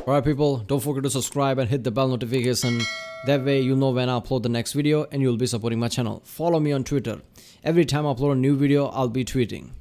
Alright people, don't forget to subscribe and hit the bell notification. That way you'll know when I upload the next video and you'll be supporting my channel. Follow me on Twitter. Every time I upload a new video, I'll be tweeting.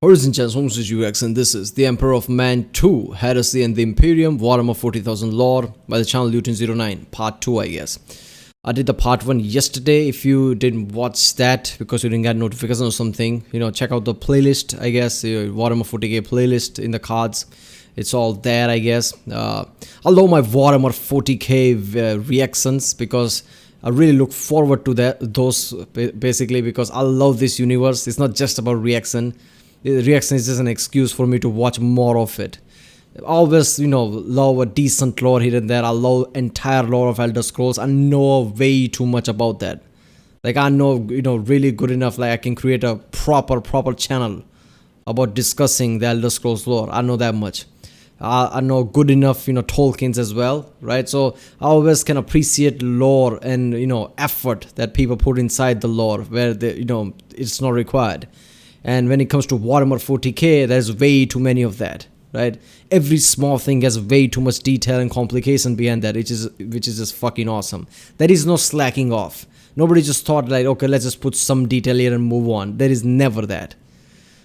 Ladies and gents, this is UX and this is The Emperor of Man 2, Heresy The Imperium, Warhammer 40,000 lore by the channel Lutin09, part 2 I guess. I did the part 1 yesterday. If you didn't watch that because you didn't get notification or something, you know, check out the playlist I guess, the Warhammer 40k playlist in the cards. It's all there I guess. I love my Warhammer 40k reactions because I really look forward to those basically because I love this universe. It's not just about reaction. The reaction is just an excuse for me to watch more of it. I always, you know, love a decent lore here and there. I love entire lore of Elder Scrolls. I know way too much about that. Like I know, you know, really good enough. Like I can create a proper channel about discussing the Elder Scrolls lore. I know that much. I know good enough, you know, Tolkien's as well, right? So I always can appreciate lore and, you know, effort that people put inside the lore where they, you know, it's not required. And when it comes to Warhammer 40k, there's way too many of that, right? Every small thing has way too much detail and complication behind that, which is just fucking awesome. There is no slacking off. Nobody just thought like, okay, let's just put some detail here and move on. There is never that.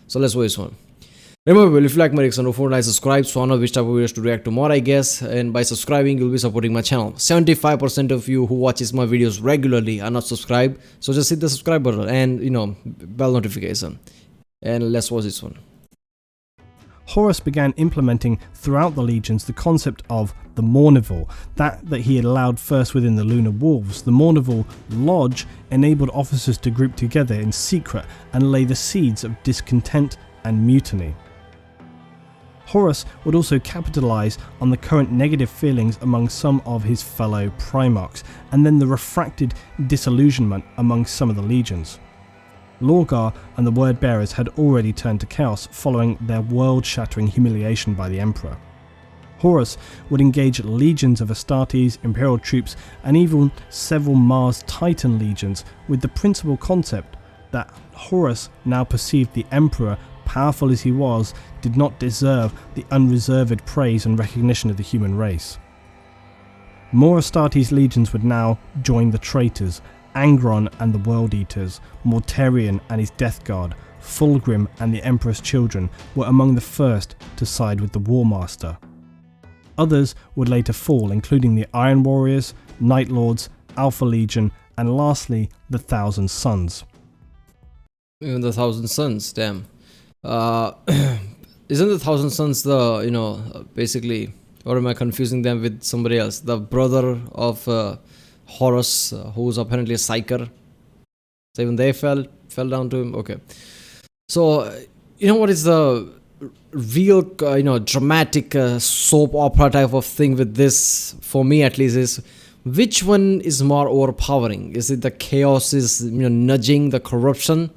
So let's watch this one. Remember, if you like my reaction, don't forget to subscribe so I know which type of videos to react to more, I guess. And by subscribing, you'll be supporting my channel. 75% of you who watches my videos regularly are not subscribed. So just hit the subscribe button and, you know, bell notification. And let's watch this one. Horus began implementing throughout the legions the concept of the Mournival, that he had allowed first within the Lunar Wolves. The Mournival Lodge enabled officers to group together in secret and lay the seeds of discontent and mutiny. Horus would also capitalize on the current negative feelings among some of his fellow Primarchs, and then the refracted disillusionment among some of the legions. Lorgar and the Word Bearers had already turned to chaos following their world-shattering humiliation by the Emperor. Horus would engage legions of Astartes, Imperial troops, and even several Mars Titan legions with the principal concept that Horus now perceived the Emperor, powerful as he was, did not deserve the unreserved praise and recognition of the human race. More Astartes legions would now join the traitors, Angron and the World Eaters, Mortarion and his Death Guard, Fulgrim and the Emperor's children were among the first to side with the War Master. Others would later fall, including the Iron Warriors, Night Lords, Alpha Legion, and lastly, the Thousand Sons. Even the Thousand Sons, damn. Isn't the Thousand Sons the, you know, basically, or am I confusing them with somebody else? The brother of Horus, who's apparently a psyker. So even they fell down to him. Okay. So, you know what is the real, you know, dramatic soap opera type of thing with this, for me at least, is which one is more overpowering? Is it the chaos is, you know, nudging the corruption,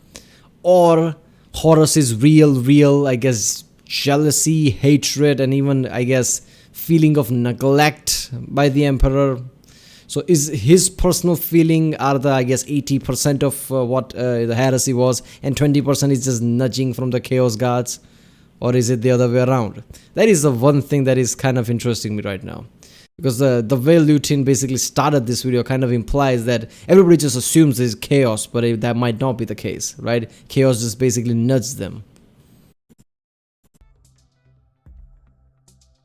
or Horus is real, I guess, jealousy, hatred, and even, I guess, feeling of neglect by the Emperor? So is his personal feeling are the, I guess, 80% of what the heresy was, and 20% is just nudging from the chaos gods? Or is it the other way around? That is the one thing that is kind of interesting me right now. Because the way Lutin basically started this video kind of implies that everybody just assumes there's chaos, but that might not be the case, right? Chaos just basically nudged them.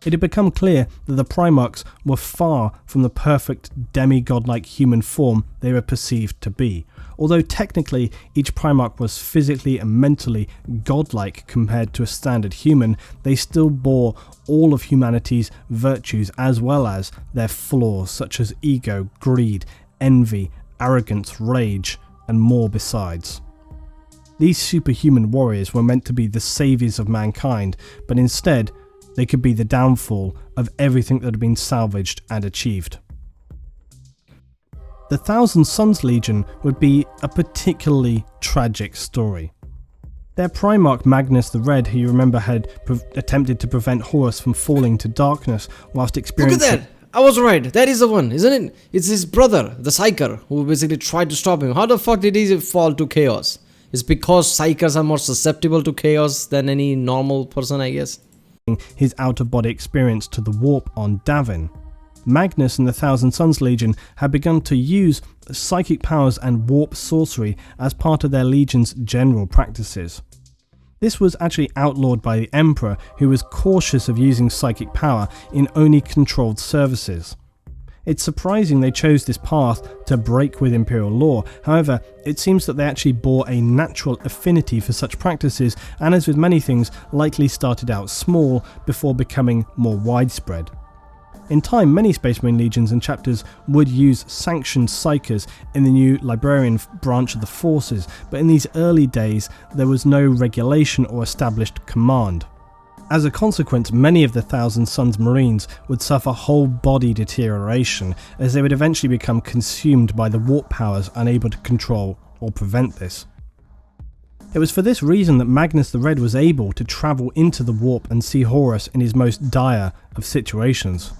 It had become clear that the Primarchs were far from the perfect demigod-like human form they were perceived to be. Although technically each Primarch was physically and mentally godlike compared to a standard human, they still bore all of humanity's virtues as well as their flaws such as ego, greed, envy, arrogance, rage, and more besides. These superhuman warriors were meant to be the saviors of mankind, but instead they could be the downfall of everything that had been salvaged and achieved. The Thousand Sons Legion would be a particularly tragic story. Their Primarch Magnus the Red, who you remember had attempted to prevent Horus from falling to darkness whilst experiencing... Look at that! I was right. That is the one, isn't it? It's his brother, the Psyker, who basically tried to stop him. How the fuck did he fall to chaos? It's because Psykers are more susceptible to chaos than any normal person, I guess. His out-of-body experience to the warp on Davin. Magnus and the Thousand Sons Legion had begun to use psychic powers and warp sorcery as part of their legion's general practices. This was actually outlawed by the Emperor, who was cautious of using psychic power in only controlled services. It's surprising they chose this path to break with Imperial law. However, it seems that they actually bore a natural affinity for such practices, and as with many things, likely started out small before becoming more widespread. In time, many Space Marine legions and chapters would use sanctioned psychers in the new librarian branch of the forces, but in these early days there was no regulation or established command. As a consequence, many of the Thousand Sons Marines would suffer whole body deterioration, as they would eventually become consumed by the warp powers, unable to control or prevent this. It was for this reason that Magnus the Red was able to travel into the warp and see Horus in his most dire of situations.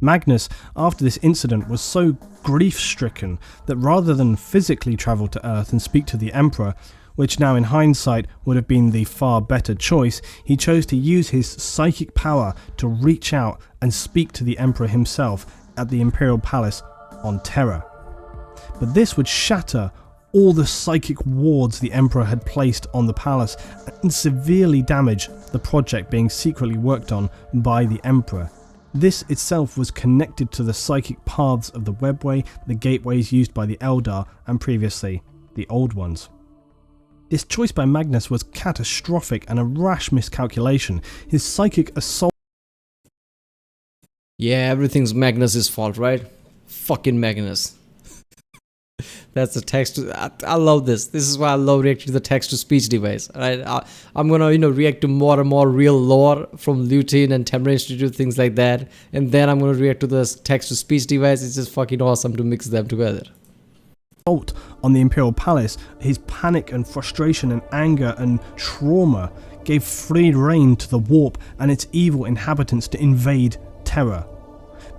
Magnus, after this incident, was so grief-stricken that rather than physically travel to Earth and speak to the Emperor, which now in hindsight would have been the far better choice, he chose to use his psychic power to reach out and speak to the Emperor himself at the Imperial Palace on Terra. But this would shatter all the psychic wards the Emperor had placed on the palace and severely damage the project being secretly worked on by the Emperor. This itself was connected to the psychic paths of the webway, the gateways used by the Eldar, and previously the Old Ones. This choice by Magnus was catastrophic and a rash miscalculation. His psychic assault... Yeah, everything's Magnus's fault, right? Fucking Magnus. That's the text. I love this. This is why I love reacting to the text-to-speech device. Right? I'm gonna, react to more and more real lore from Lutein and Temra Institute, things like that, and then I'm gonna react to this text-to-speech device. It's just fucking awesome to mix them together. On the Imperial Palace, his panic and frustration and anger and trauma gave free rein to the warp and its evil inhabitants to invade Terra.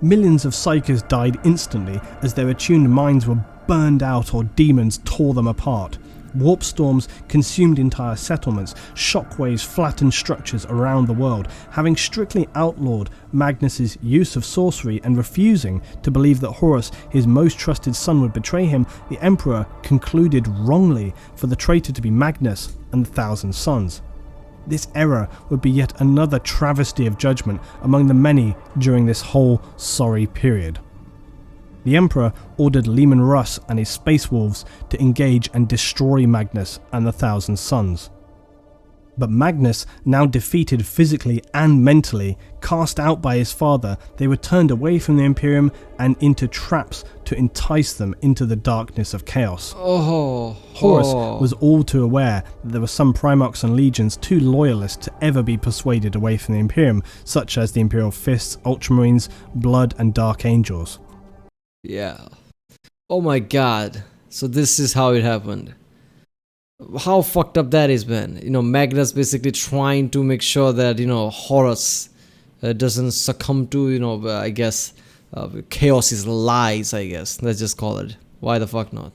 Millions of Psykers died instantly as their attuned minds were burned out or demons tore them apart. Warp storms consumed entire settlements, shockwaves flattened structures around the world. Having strictly outlawed Magnus's use of sorcery and refusing to believe that Horus, his most trusted son, would betray him, the Emperor concluded wrongly for the traitor to be Magnus and the Thousand Sons. This error would be yet another travesty of judgment among the many during this whole sorry period. The Emperor ordered Leman Russ and his Space Wolves to engage and destroy Magnus and the Thousand Sons. But Magnus, now defeated physically and mentally, cast out by his father, they were turned away from the Imperium and into traps to entice them into the darkness of chaos. Horus was all too aware that there were some Primarchs and Legions too loyalist to ever be persuaded away from the Imperium, such as the Imperial Fists, Ultramarines, Blood and Dark Angels. Yeah. Oh my god. So this is how it happened. How fucked up that is, man. Magnus basically trying to make sure that, Horus doesn't succumb to, I guess, Chaos's lies, I guess. Let's just call it. Why the fuck not?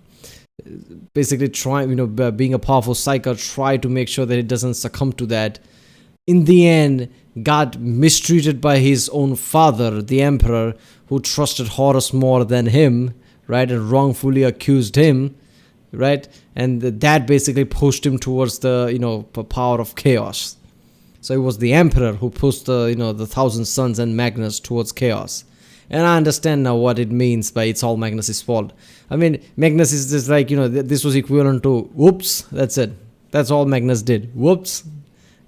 Basically trying, being a powerful Psyker, try to make sure that it doesn't succumb to that. In the end, got mistreated by his own father, the Emperor, who trusted Horus more than him, right, and wrongfully accused him, right, and that basically pushed him towards the, power of chaos. So it was the Emperor who pushed the Thousand Sons and Magnus towards chaos. And I understand now what it means by it's all Magnus's fault. I mean, Magnus is just like, this was equivalent to, whoops, that's it. That's all Magnus did. Whoops.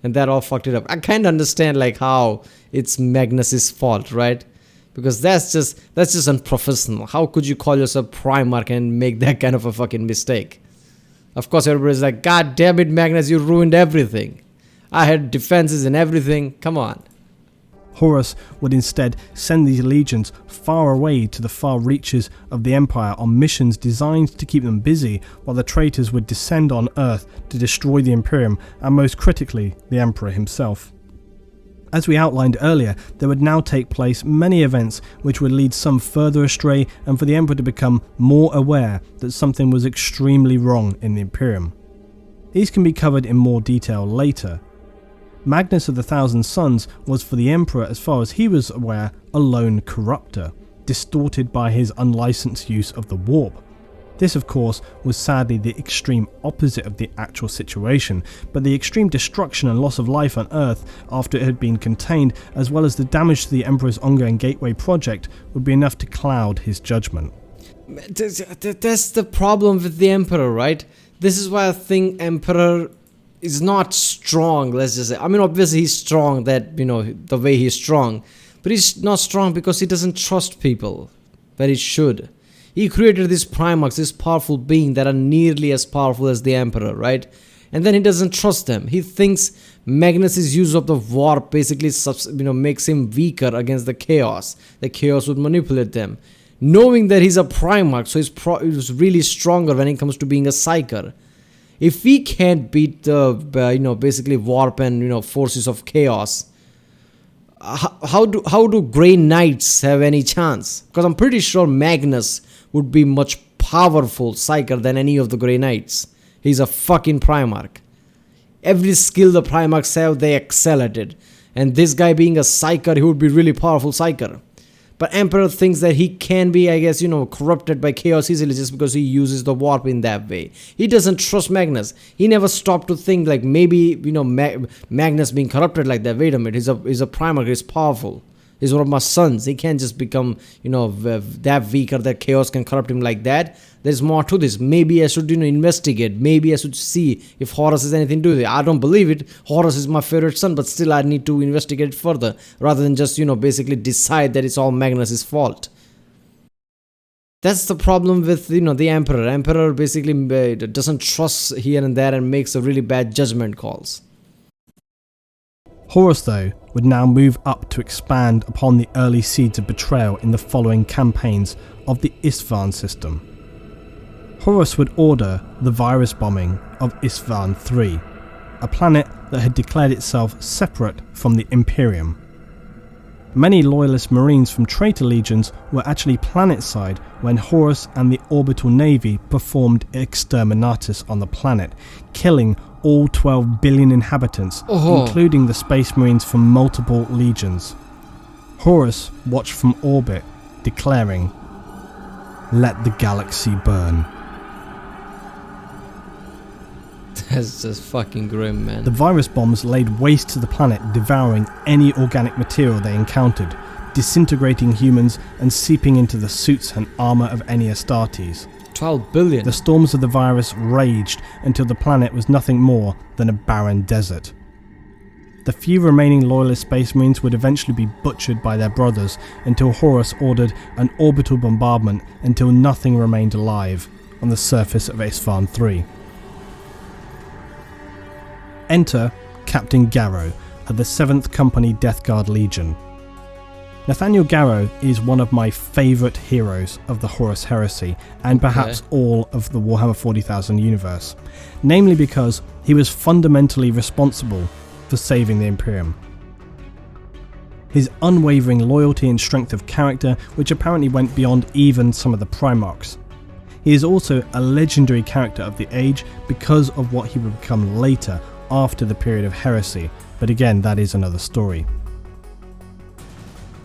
And that all fucked it up. I kind of understand like how it's Magnus's fault, right? Because that's just unprofessional. How could you call yourself Primarch and make that kind of a fucking mistake? Of course, everybody's like, God damn it, Magnus, you ruined everything. I had defenses and everything. Come on. Horus would instead send these legions far away to the far reaches of the Empire on missions designed to keep them busy, while the traitors would descend on Earth to destroy the Imperium and most critically the Emperor himself. As we outlined earlier, there would now take place many events which would lead some further astray and for the Emperor to become more aware that something was extremely wrong in the Imperium. These can be covered in more detail later. Magnus of the Thousand Suns was for the Emperor, as far as he was aware, a lone corrupter, distorted by his unlicensed use of the warp. This, of course, was sadly the extreme opposite of the actual situation, but the extreme destruction and loss of life on Earth after it had been contained, as well as the damage to the Emperor's ongoing Gateway project, would be enough to cloud his judgment. That's the problem with the Emperor, right? This is why I think Emperor is not strong, let's just say. I mean, obviously he's strong, that, the way he's strong, but he's not strong because he doesn't trust people, that he should. He created these Primarchs, this powerful being that are nearly as powerful as the Emperor, right? And then he doesn't trust them. He thinks Magnus's use of the warp basically makes him weaker against the chaos. The chaos would manipulate them. Knowing that he's a Primarch, so he's really stronger when it comes to being a Psyker. If he can't beat the, basically warp and, forces of chaos, how do Grey Knights have any chance? Because I'm pretty sure Magnus would be much powerful Psyker than any of the Grey Knights. He's a fucking Primarch. Every skill the Primarchs have, they excel at it. And this guy being a Psyker, he would be really powerful Psyker. But Emperor thinks that he can be, I guess, corrupted by chaos easily just because he uses the warp in that way. He doesn't trust Magnus. He never stopped to think like maybe, Magnus being corrupted like that. Wait a minute, he's a Primarch, he's powerful. He's one of my sons. He can't just become, that weak or that chaos can corrupt him like that. There's more to this. Maybe I should, investigate. Maybe I should see if Horus has anything to do with it. I don't believe it. Horus is my favorite son, but still I need to investigate further rather than just, basically decide that it's all Magnus's fault. That's the problem with, the Emperor. Emperor basically doesn't trust here and there and makes a really bad judgment calls. Horus, though, would now move up to expand upon the early seeds of betrayal in the following campaigns of the Isstvan system. Horus would order the virus bombing of Isstvan III, a planet that had declared itself separate from the Imperium. Many loyalist marines from traitor legions were actually planetside when Horus and the orbital navy performed exterminatus on the planet, killing all 12 billion inhabitants, including the space marines from multiple legions. Horus watched from orbit, declaring, "Let the galaxy burn." That's just fucking grim, man. The virus bombs laid waste to the planet, devouring any organic material they encountered, disintegrating humans and seeping into the suits and armor of any Astartes. 12 billion. The storms of the virus raged until the planet was nothing more than a barren desert. The few remaining loyalist space marines would eventually be butchered by their brothers until Horus ordered an orbital bombardment until nothing remained alive on the surface of Isstvan III. Enter Captain Garrow of the 7th Company Death Guard Legion. Nathaniel Garrow is one of my favourite heroes of the Horus Heresy and perhaps all of the Warhammer 40,000 universe, namely because he was fundamentally responsible for saving the Imperium. His unwavering loyalty and strength of character, which apparently went beyond even some of the Primarchs. He is also a legendary character of the age because of what he would become later after the period of heresy, but again, that is another story.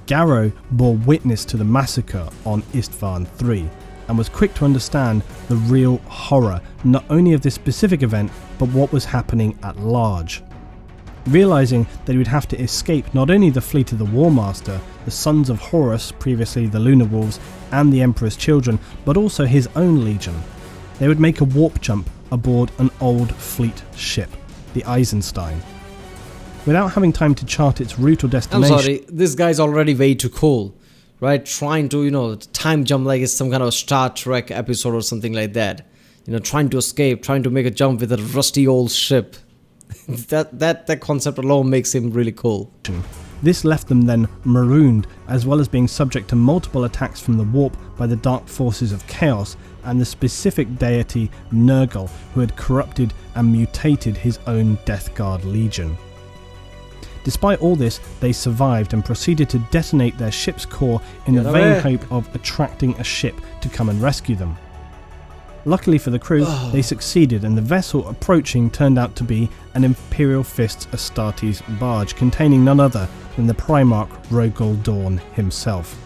Garrow bore witness to the massacre on Isstvan III and was quick to understand the real horror not only of this specific event but what was happening at large. Realising that he would have to escape not only the fleet of the War Master, the sons of Horus, previously the Lunar Wolves, and the Emperor's children, but also his own legion, they would make a warp jump aboard an old fleet ship, the Eisenstein. Without having time to chart its route or destination... I'm sorry, this guy's already way too cool, right? Trying to, time jump like it's some kind of Star Trek episode or something like that. Trying to escape, trying to make a jump with a rusty old ship. that concept alone makes him really cool. This left them then marooned, as well as being subject to multiple attacks from the warp by the dark forces of chaos and the specific deity Nurgle, who had corrupted and mutated his own Death Guard legion. Despite all this, they survived and proceeded to detonate their ship's core in the vain hope of attracting a ship to come and rescue them. Luckily for the crew, they succeeded, and the vessel approaching turned out to be an Imperial Fists Astartes barge containing none other than the Primarch Rogol Dorn himself.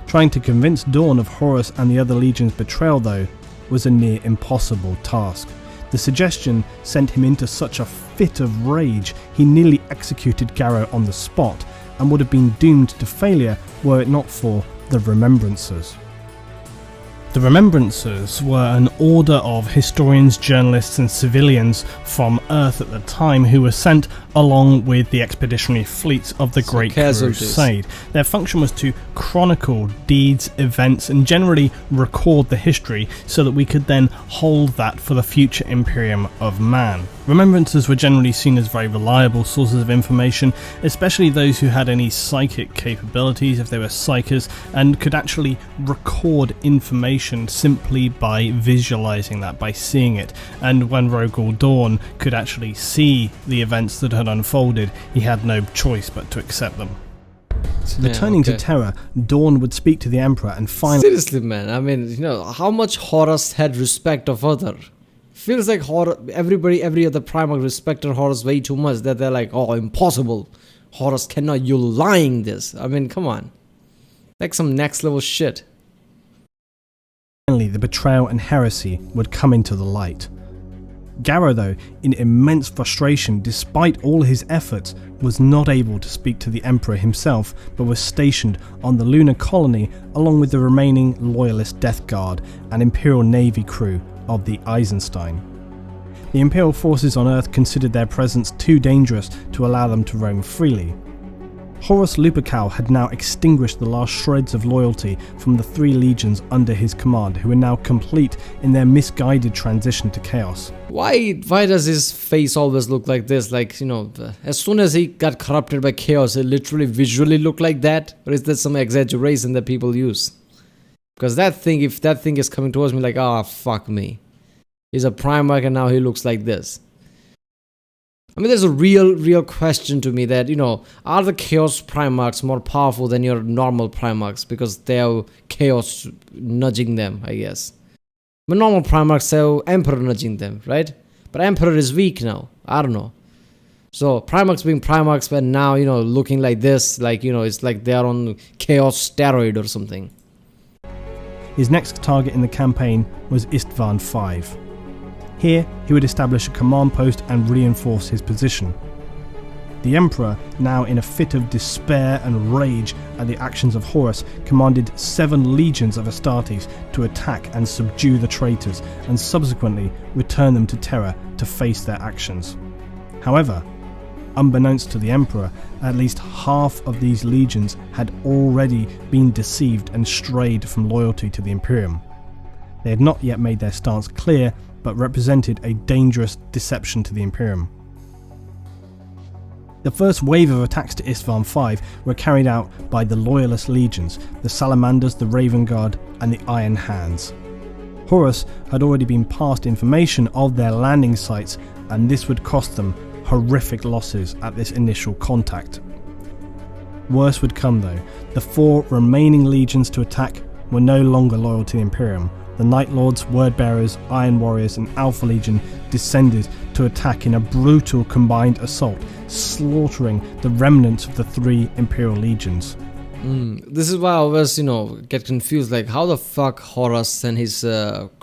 Trying to convince Dorn of Horus and the other legions' betrayal, though, was a near impossible task. The suggestion sent him into such a fit of rage he nearly executed Garrow on the spot, and would have been doomed to failure were it not for the Remembrancers. The Remembrancers were an order of historians, journalists and civilians from Earth at the time who were sent along with the expeditionary fleets of the Great Crusade. Their function was to chronicle deeds, events and generally record the history so that we could then hold that for the future Imperium of Man. Remembrancers were generally seen as very reliable sources of information, especially those who had any psychic capabilities, if they were psychers, and could actually record information simply by visualizing that, by seeing it. And when Rogol Dorn could actually see the events that had unfolded, he had no choice but to accept them. Returning to Terra, Dorn would speak to the Emperor and finally... Seriously, man, I mean, how much Horus had respect of other? Feels like every other Primarch respected Horus way too much that they're like, oh, impossible. Horus cannot, you lying this. I mean, come on. Like some next level shit. Finally, the betrayal and heresy would come into the light. Garrow, though, in immense frustration, despite all his efforts, was not able to speak to the Emperor himself, but was stationed on the lunar colony along with the remaining loyalist Death Guard and Imperial Navy crew of the Eisenstein. The Imperial forces on Earth considered their presence too dangerous to allow them to roam freely. Horus Lupercal had now extinguished the last shreds of loyalty from the 3 legions under his command, who were now complete in their misguided transition to chaos. Why does his face always look like this? Like, as soon as he got corrupted by chaos, it literally visually looked like that? Or is that some exaggeration that people use? Because if that thing is coming towards me like, ah, fuck me. He's a Primarch and now he looks like this. I mean, there's a real question to me that, are the Chaos Primarchs more powerful than your normal Primarchs because they have Chaos nudging them, I guess. But normal Primarchs have Emperor nudging them, right? But Emperor is weak now. I don't know. So, Primarchs being Primarchs, but now, looking like this, like, it's like they are on Chaos steroid or something. His next target in the campaign was Istvan V. Here, he would establish a command post and reinforce his position. The Emperor, now in a fit of despair and rage at the actions of Horus, commanded 7 legions of Astartes to attack and subdue the traitors, and subsequently return them to Terra to face their actions. However, unbeknownst to the Emperor, at least half of these legions had already been deceived and strayed from loyalty to the Imperium. They had not yet made their stance clear, but represented a dangerous deception to the Imperium. The first wave of attacks to Istvan V were carried out by the Loyalist legions, the Salamanders, the Raven Guard and the Iron Hands. Horus had already been passed information of their landing sites, and this would cost them horrific losses at this initial contact. Worse would come though. The 4 remaining legions to attack were no longer loyal to the Imperium. The Night Lords, Word Bearers, Iron Warriors and Alpha Legion descended to attack in a brutal combined assault, slaughtering the remnants of the 3 Imperial Legions. This is why I always, get confused, like how the fuck Horus and his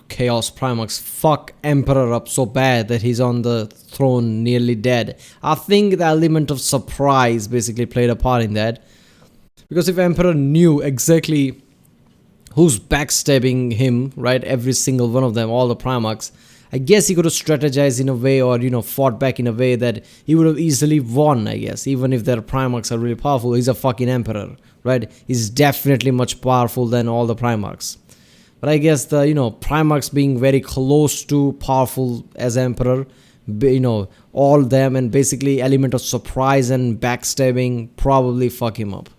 Chaos Primarchs fuck Emperor up so bad that he's on the throne nearly dead. I think the element of surprise basically played a part in that. Because if Emperor knew exactly who's backstabbing him, right, every single one of them, all the Primarchs, I guess he could have strategized in a way or, fought back in a way that he would have easily won, I guess. Even if their Primarchs are really powerful, he's a fucking Emperor, right? He's definitely much powerful than all the Primarchs. But I guess the, Primarchs being very close to powerful as Emperor, all them and basically element of surprise and backstabbing probably fuck him up.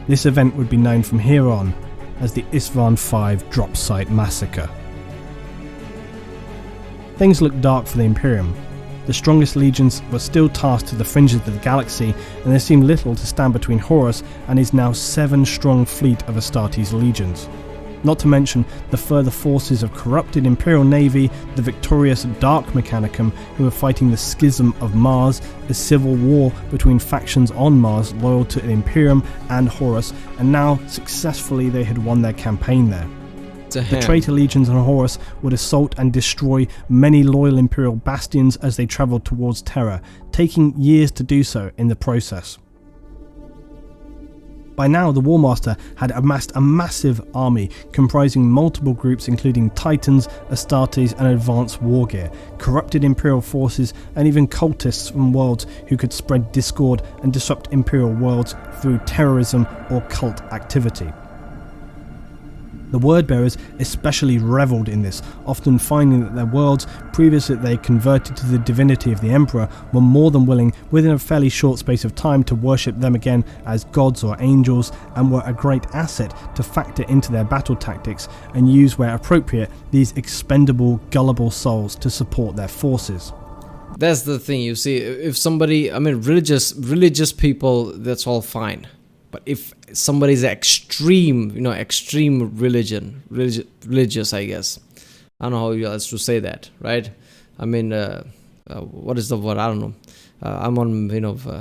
This event would be known from here on as the Istvan V Drop Site Massacre. Things looked dark for the Imperium. the strongest legions were still tasked to the fringes of the galaxy, and there seemed little to stand between Horus and his now 7-strong fleet of Astartes legions. Not to mention the further forces of corrupted Imperial Navy, the victorious Dark Mechanicum, who were fighting the Schism of Mars, a civil war between factions on Mars loyal to the Imperium and Horus, and now successfully they had won their campaign there. The traitor legions on Horus would assault and destroy many loyal Imperial bastions as they travelled towards Terra, taking years to do so in the process. By now, the Warmaster had amassed a massive army comprising multiple groups including Titans, Astartes and advanced war gear, corrupted Imperial forces and even cultists from worlds who could spread discord and disrupt Imperial worlds through terrorism or cult activity. The Wordbearers especially revelled in this, often finding that their worlds, previously they converted to the divinity of the Emperor, were more than willing, within a fairly short space of time, to worship them again as gods or angels, and were a great asset to factor into their battle tactics and use where appropriate these expendable, gullible souls to support their forces. That's the thing, you see, if somebody, religious people, that's all fine. But if somebody's extreme religious, I guess. I don't know how else to say that, right? What is the word? I don't know. I'm on,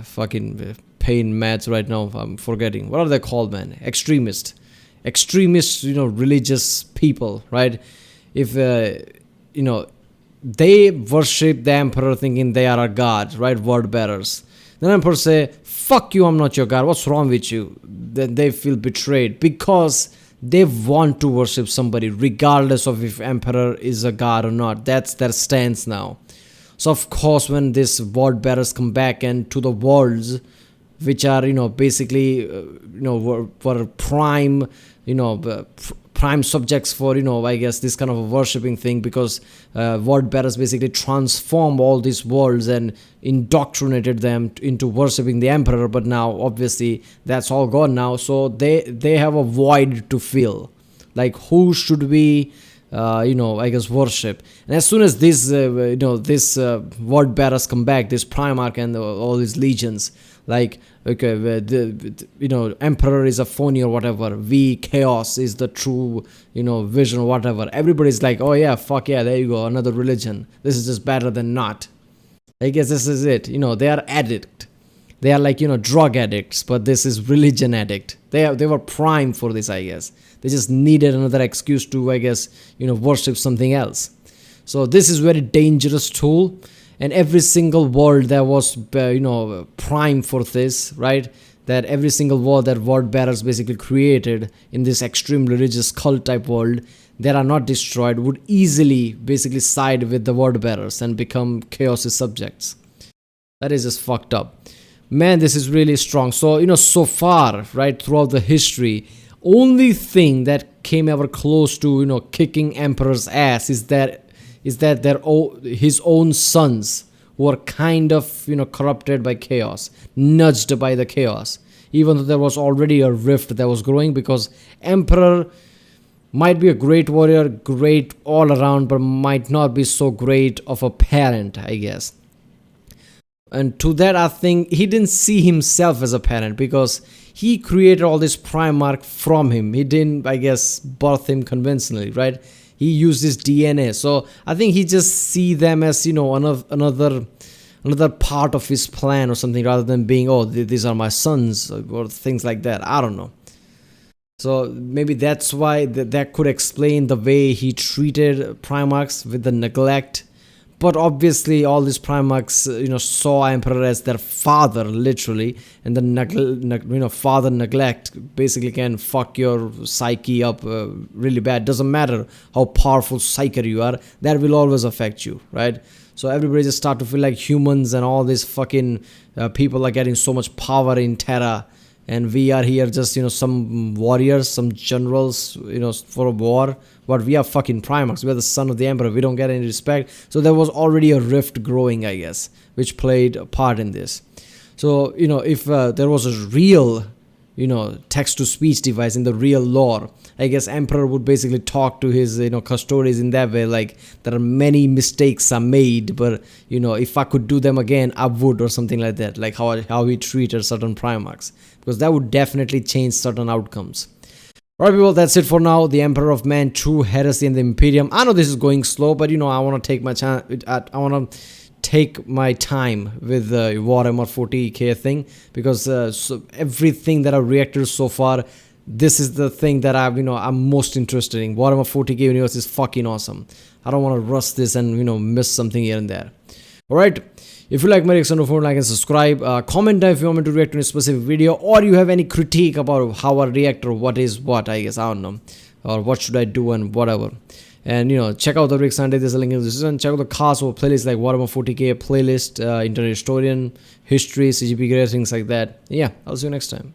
fucking pain meds right now. I'm forgetting. What are they called, man? Extremist, religious people, right? If, they worship the Emperor thinking they are a god, right? Word bearers. Then Emperor say, fuck you, I'm not your god, what's wrong with you? Then they feel betrayed because they want to worship somebody regardless of if Emperor is a god or not. That's their stance now. So of course when these word bearers come back and to the worlds which are were prime prime subjects for this kind of a worshipping thing, because word bearers basically transformed all these worlds and indoctrinated them into worshipping the Emperor. But now obviously that's all gone now, so they have a void to fill, like who should we worship. And as soon as these word bearers come back, this Primarch and all these legions, like, okay, Emperor is a phony or whatever, Chaos is the true, vision or whatever. Everybody's like, oh yeah, fuck yeah, there you go, another religion. This is just better than not. I guess this is it. They are addict. They are like, drug addicts, but this is religion addict. They were primed for this, I guess. They just needed another excuse to, worship something else. So this is very dangerous tool. And every single world that was, primed for this, right? That every single world that word bearers basically created in this extreme religious cult type world that are not destroyed would easily basically side with the word bearers and become Chaos's subjects. That is just fucked up. Man, this is really strong. So, so far, right, throughout the history, only thing that came ever close to, kicking Emperor's ass is that his own sons were kind of corrupted by Chaos, nudged by the Chaos, even though there was already a rift that was growing, because Emperor might be a great warrior, great all around, but might not be so great of a parent, I guess. And to that, I think he didn't see himself as a parent, because he created all this Primarch from him. He didn't, I guess, birth him conventionally, right? He used his DNA. So I think he just see them as, another part of his plan or something, rather than being, oh, these are my sons or things like that. I don't know. So maybe that's why that could explain the way he treated Primarchs with the neglect. But obviously all these Primarchs, saw Emperor as their father, literally, and the father neglect basically can fuck your psyche up really bad. Doesn't matter how powerful psyker you are, that will always affect you, right? So everybody just start to feel like humans, and all these fucking people are getting so much power in Terra, and we are here just, some warriors, some generals, for a war. But we are fucking Primarchs. We are the son of the Emperor. We don't get any respect. So there was already a rift growing, I guess, which played a part in this. So, if there was a real, text to speech device in the real lore. I guess Emperor would basically talk to his custodians in that way, like there are many mistakes are made, but if I could do them again I would, or something like that, like how he treated certain Primarchs, because that would definitely change certain outcomes. Alright people, that's it for now. The Emperor of Man 2, Heresy and the Imperium. I know this is going slow, but I want to take my chance. I want to take my time with the Warhammer 40k thing, because so everything that I've reacted so far, this is the thing that I'm most interested in. Warhammer 40k universe is fucking awesome. I don't want to rush this and miss something here and there. Alright, if you like my reaction, don't forget to like and subscribe. Comment down if you want me to react to a specific video, or you have any critique about how I react, or what is what, I guess, I don't know, or what should I do and whatever. And check out the Rick Sunday, there's a link in the description. Check out the cast or playlists like Warhammer 40k playlist, Internet Historian, History, CGP Grade, things like that. Yeah, I'll see you next time.